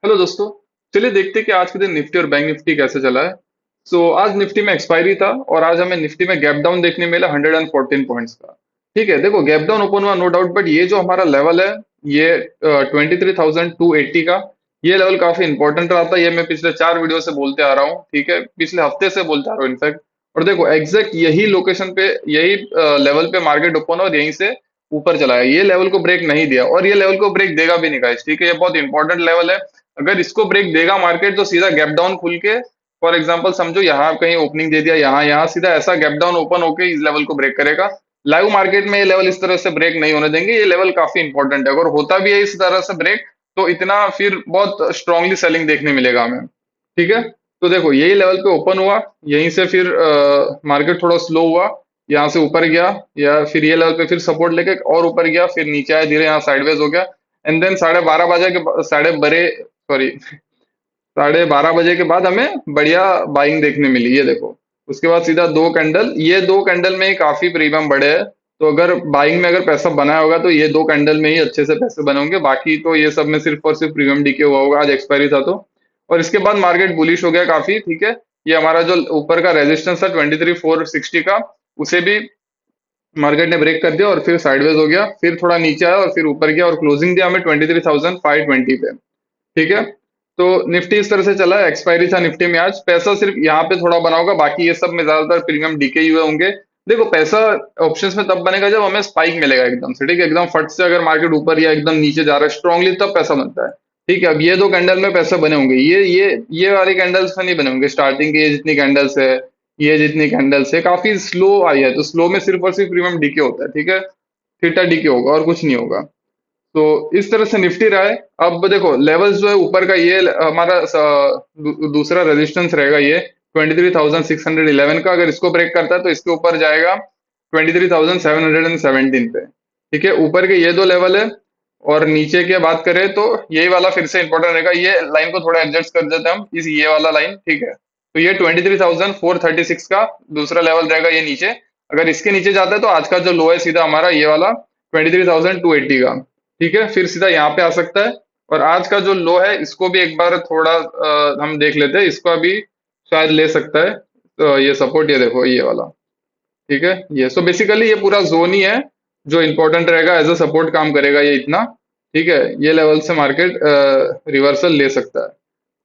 Hello दोस्तों। चलिए देखते हैं कि आज के दिन निफ्टी और बैंक निफ्टी कैसे चला है। आज निफ्टी में एक्सपायरी था और आज हमें निफ्टी में गैप डाउन देखने मिला 114 पॉइंट्स का। ठीक है, देखो गैप डाउन ओपन हुआ नो डाउट, बट ये जो हमारा लेवल है ये 23,280 का, ये लेवल काफी इंपॉर्टेंट रहा था। ये मैं पिछले 4 वीडियो से बोलते आ रहा हूँ, ठीक है, पिछले हफ्ते से बोलते आ रहा हूँ इनफैक्ट। और देखो एग्जैक्ट यही लोकेशन पे, यही लेवल पे मार्केट ओपन और यहीं से ऊपर चला है। ये लेवल को ब्रेक नहीं दिया और ये लेवल को ब्रेक देगा भी नहीं गाइस, ठीक है। ये बहुत इंपॉर्टेंट लेवल है। अगर इसको ब्रेक देगा मार्केट तो सीधा गैप डाउन खुल के, फॉर एग्जांपल समझो यहाँ कहीं ओपनिंग दे दिया, यहाँ यहाँ सीधा ऐसा गैप डाउन ओपन होके इस लेवल को ब्रेक करेगा। लाइव मार्केट में ये लेवल इस तरह से ब्रेक नहीं होने देंगे। ये लेवल काफी इंपॉर्टेंट है। अगर होता भी है इस तरह से ब्रेक तो इतना फिर बहुत स्ट्रांगली सेलिंग देखने मिलेगा हमें, ठीक है। तो देखो यही लेवल पे ओपन हुआ, यहीं से फिर मार्केट थोड़ा स्लो हुआ, यहाँ से ऊपर गया, या फिर ये लेवल पे फिर सपोर्ट लेके और ऊपर गया, फिर नीचे आया धीरे, यहाँ साइडवेज हो गया। एंड देन 12:30 बजे के साढ़े बड़े सॉरी 12:30 बजे के बाद हमें बढ़िया बाइंग देखने मिली, ये देखो। उसके बाद सीधा दो कैंडल, ये दो कैंडल में ही काफी प्रीमियम बढ़े हैं। तो अगर बाइंग में अगर पैसा बनाया होगा तो ये दो कैंडल में ही अच्छे से पैसे बने होंगे, बाकी तो ये सब में सिर्फ और सिर्फ प्रीमियम डीके हुआ होगा, आज एक्सपायरी था तो। और इसके बाद मार्केट बुलिश हो गया काफी, ठीक है। ये हमारा जो ऊपर का रेजिस्टेंस था 23,460 का, उसे भी मार्केट ने ब्रेक कर दिया और फिर साइडवेज हो गया, फिर थोड़ा नीचे आया और फिर ऊपर गया और क्लोजिंग दिया हमें 23,520 पे, ठीक है। तो निफ्टी इस तरह से चला है। एक्सपायरी था निफ्टी में आज, पैसा सिर्फ यहाँ पे थोड़ा बना होगा, बाकी ये सब में ज्यादातर प्रीमियम डीके ही हुए होंगे। देखो पैसा ऑप्शंस में तब बनेगा जब हमें स्पाइक मिलेगा एकदम से, ठीक है, एकदम फट से अगर मार्केट ऊपर या एकदम नीचे जा रहा है स्ट्रांगली, तब पैसा बनता है। ठीक है, अब ये दो कैंडल में पैसे बने होंगे, ये वाले कैंडल्स में नहीं बने होंगे। स्टार्टिंग के ये जितनी कैंडल्स है, ये जितनी कैंडल्स है काफी स्लो आई है, तो स्लो में सिर्फ और सिर्फ प्रीमियम डीके होता है, ठीक है। थीटा डीके होगा और कुछ नहीं होगा। तो इस तरह से निफ्टी रहा है। अब देखो लेवल्स जो है ऊपर का, ये हमारा दूसरा रेजिस्टेंस रहेगा ये 23,611 का। अगर इसको ब्रेक करता है तो इसके ऊपर जाएगा 23,717 पे, ठीक है। ऊपर के ये दो लेवल है। और नीचे की बात करें तो यही वाला फिर से इंपॉर्टेंट रहेगा। ये लाइन को थोड़ा एडजस्ट कर देते हैं हम, इस ये वाला लाइन, ठीक है। तो ये 23,436 का दूसरा लेवल रहेगा ये नीचे। अगर इसके नीचे जाता है तो आज का जो लो है सीधा हमारा ये वाला 23,280 का, ठीक है। फिर सीधा यहाँ पे आ सकता है। और आज का जो लो है इसको भी एक बार थोड़ा हम देख लेते हैं, इसको अभी शायद ले सकता है। तो ये सपोर्ट, ये देखो ये वाला, ठीक है। ये सो बेसिकली ये पूरा जोन ही है जो इंपॉर्टेंट रहेगा, एज अ सपोर्ट काम करेगा ये इतना, ठीक है। ये लेवल से मार्केट रिवर्सल ले सकता है,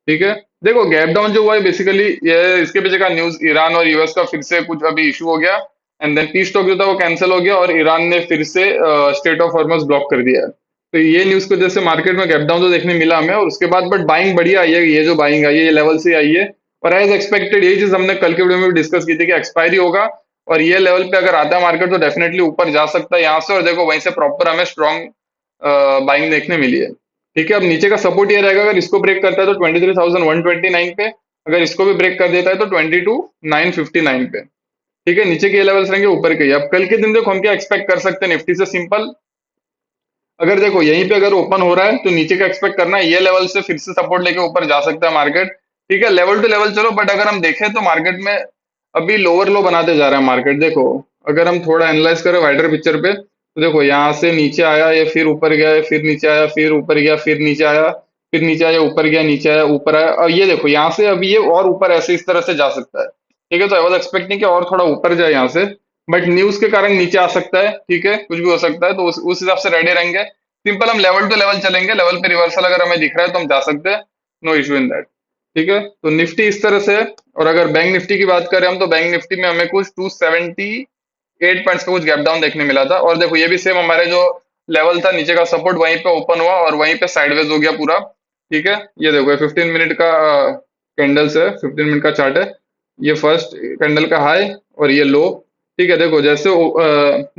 ठीक है। देखो गैप डाउन जो हुआ है बेसिकली, ये इसके पीछे का न्यूज, ईरान और यूएस का फिर से कुछ अभी इशू हो गया। एंड देन पीस टॉक जो था वो कैंसिल हो गया और ईरान ने फिर से स्टेट ऑफ हॉर्मस ब्लॉक कर दिया है। तो ये न्यूज की वजह से मार्केट में गैप डाउन तो देखने मिला हमें, और उसके बाद बट बाइंग बढ़िया आई है। ये जो बाइंग आई है ये लेवल से आई है। और एज एक्सपेक्टेड यही चीज हमने कल के वीडियो में भी डिस्कस की थी कि एक्सपायरी होगा और ये लेवल पे अगर आता है मार्केट तो डेफिनेटली ऊपर जा सकता है यहाँ से। और देखो वहीं से प्रॉपर हमें स्ट्रॉन्ग बाइंग देखने मिली है, ठीक है। अब नीचे का सपोर्ट ये रहेगा, अगर इसको ब्रेक करता है तो 23,129 पे, अगर इसको भी ब्रेक कर देता है तो 22,959 पे, ठीक है। नीचे के लेवल्स रहेंगे, ऊपर के। अब कल के दिन देखो हम क्या एक्सपेक्ट कर सकते हैं निफ्टी से, सिंपल। अगर देखो यहीं पे अगर ओपन हो रहा है तो नीचे का एक्सपेक्ट करना है, ये लेवल से फिर से सपोर्ट लेके ऊपर जा सकता है मार्केट, ठीक है। लेवल टू लेवल चलो, बट अगर हम देखें तो मार्केट में अभी लोअर लो बनाते जा रहा है मार्केट। देखो अगर हम थोड़ा एनालाइज करें वाइडर पिक्चर पे तो देखो यहाँ से नीचे आया, ये फिर ऊपर गया, ये फिर नीचे आया, फिर ऊपर गया, फिर नीचे आया, फिर नीचे आया, ऊपर गया, नीचे आया, ऊपर आया, और ये देखो यहाँ से अभी ये और ऊपर ऐसे इस तरह से जा सकता है, ठीक है। तो आई वाज एक्सपेक्टिंग कि और थोड़ा ऊपर जाए यहाँ से, बट न्यूज के कारण नीचे आ सकता है, ठीक है, कुछ भी हो सकता है। तो उस हिसाब से रेडी रहेंगे। सिंपल हम लेवल टू लेवल चलेंगे, लेवल पे रिवर्सल अगर हमें दिख रहा है तो हम जा सकते हैं, नो इशू इन दैट, ठीक है। तो निफ्टी इस तरह से है। और अगर बैंक निफ्टी की बात करें हम, तो बैंक निफ्टी में हमें कुछ 278 पॉइंट्स का कुछ गैप डाउन देखने मिला था। और देखो ये भी सेम हमारे जो लेवल था नीचे का सपोर्ट, वहीं पे ओपन हुआ और वहीं पे साइडवेज हो गया पूरा, ठीक है। ये देखो ये 15 मिनट का कैंडल्स है, 15 मिनट का चार्ट है। ये फर्स्ट कैंडल का हाई और ये लो, ठीक है। देखो जैसे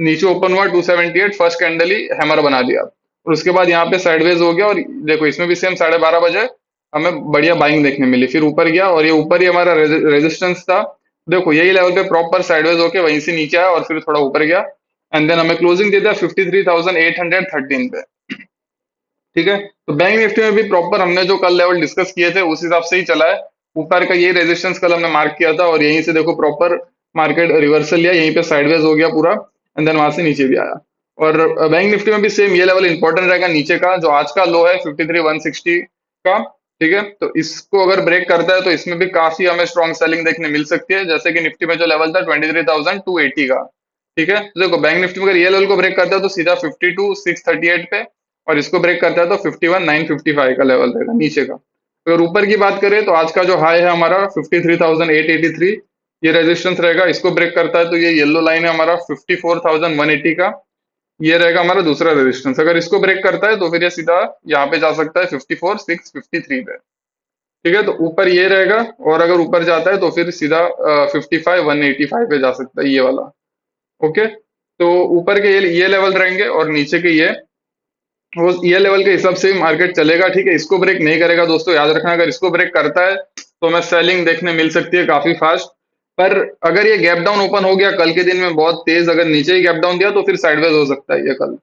नीचे ओपन हुआ 278, फर्स्ट कैंडल ही हैमर बना दिया और उसके बाद यहाँ पे साइडवेज हो गया। और देखो इसमें भी सेम 12:30 बजे हमें बढ़िया बाइंग देखने मिली, फिर ऊपर गया और ये ऊपर ही हमारा रेजिस्टेंस था। देखो यही लेवल पे प्रॉपर साइडवेज होके वहीं से नीचे आया और फिर थोड़ा ऊपर गया। एंड देन हमें क्लोजिंग दे दिया 53,813 पे, ठीक है। तो बैंक निफ्टी में भी प्रॉपर हमने जो कल लेवल डिस्कस किए थे उस हिसाब से ही चला है। ऊपर का ये रेजिस्टेंस कल हमने मार्क किया था और यहीं से देखो प्रॉपर मार्केट रिवर्सल लिया, यहीं पे साइडवेज हो गया पूरा। एंड देन वहां से नीचे भी आया। और बैंक निफ्टी में भी सेम ये लेवल इंपॉर्टेंट रहेगा नीचे का, जो आज का लो है 53,160 का, ठीक है, तो इसको अगर ब्रेक करता है तो इसमें भी काफी हमें स्ट्रॉन्ग सेलिंग देखने मिल सकती है, जैसे कि निफ्टी में जो लेवल था 23,280 का। ठीक है, तो देखो बैंक निफ्टी में अगर ये लेवल को ब्रेक करता है तो सीधा 52,638 पे, और इसको ब्रेक करता है तो 51,955 का लेवल रहेगा नीचे का। अगर ऊपर की बात करें तो आज का जो हाई है हमारा 53,883, ये रेजिस्टेंस रहेगा। इसको ब्रेक करता है तो ये येलो लाइन है हमारा 54,180 का, ये रहेगा हमारा दूसरा रेजिस्टेंस। अगर इसको ब्रेक करता है तो फिर ये सीधा यहाँ पे जा सकता है 54,653 पे। ठीक है, तो ऊपर ये रहेगा, और अगर ऊपर जाता है तो फिर सीधा 55,185 पे जा सकता है ये वाला। ओके, तो ऊपर के ये लेवल रहेंगे, और नीचे के वो ये लेवल के हिसाब से मार्केट चलेगा। ठीक है, इसको ब्रेक नहीं करेगा दोस्तों, याद रखना, अगर इसको ब्रेक करता है तो हमें सेलिंग देखने मिल सकती है काफी फास्ट। पर अगर ये गैप डाउन ओपन हो गया कल के दिन में बहुत तेज, अगर नीचे ही गैप डाउन दिया तो फिर साइडवेज हो सकता है ये कल।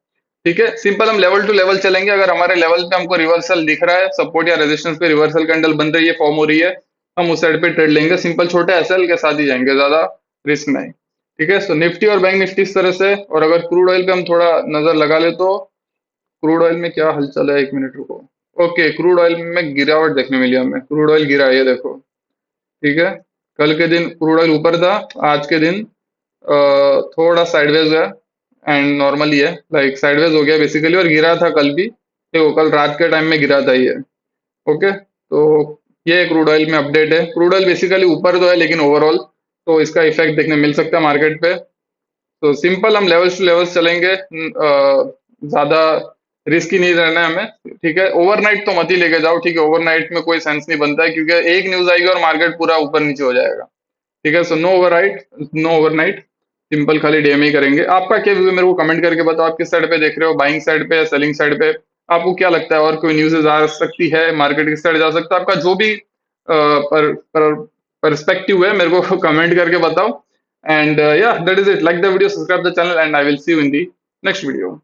ठीक है, सिंपल हम लेवल टू लेवल चलेंगे। अगर हमारे लेवल पे हमको रिवर्सल दिख रहा है, सपोर्ट या रेजिस्टेंस पे रिवर्सल कैंडल बन रही है, फॉर्म हो रही है, हम उस साइड पे ट्रेड लेंगे। सिंपल छोटे एसएल के साथ ही जाएंगे, ज्यादा रिस्क नहीं। ठीक है, सो निफ्टी और बैंक निफ्टी इस तरह से। और अगर क्रूड ऑयल पे हम थोड़ा नजर लगा ले तो क्रूड ऑयल में क्या हलचल है, एक मिनट रुको। ओके, क्रूड ऑयल में गिरावट देखने मिली हमें, क्रूड ऑयल गिरा है ये देखो। ठीक है, कल के दिन क्रूड ऑयल ऊपर था, आज के दिन थोड़ा साइडवेज है, एंड नॉर्मली है, लाइक साइडवेज हो गया बेसिकली, और गिरा था कल भी। देखो कल रात के टाइम में गिरा था ये। ओके, तो ये क्रूड ऑयल में अपडेट है। क्रूड ऑयल बेसिकली ऊपर तो है लेकिन ओवरऑल तो इसका इफेक्ट देखने मिल सकता है मार्केट पे। तो सिंपल हम लेवल्स टू लेवल्स चलेंगे, ज्यादा रिस्की नहीं रहना है हमें। ठीक है, ओवरनाइट तो मत ही लेके जाओ। ठीक है, ओवरनाइट में कोई सेंस नहीं बनता है, क्योंकि एक न्यूज आएगी और मार्केट पूरा ऊपर नीचे हो जाएगा। ठीक है, so no overnight, no overnight, simple खाली डीएमए ही करेंगे। आपका क्या व्यू है मेरे को कमेंट करके बताओ, आप किस साइड पे देख रहे हो, बाइंग साइड पे या सेलिंग साइड पे? आपको क्या लगता है, और कोई न्यूज़ आ सकती है, मार्केट किस साइड जा सकता है? आपका जो भी पर्सपेक्टिव है मेरे को कमेंट करके बताओ। एंड या that is it, like the video, subscribe the channel, and I will see you in the next video.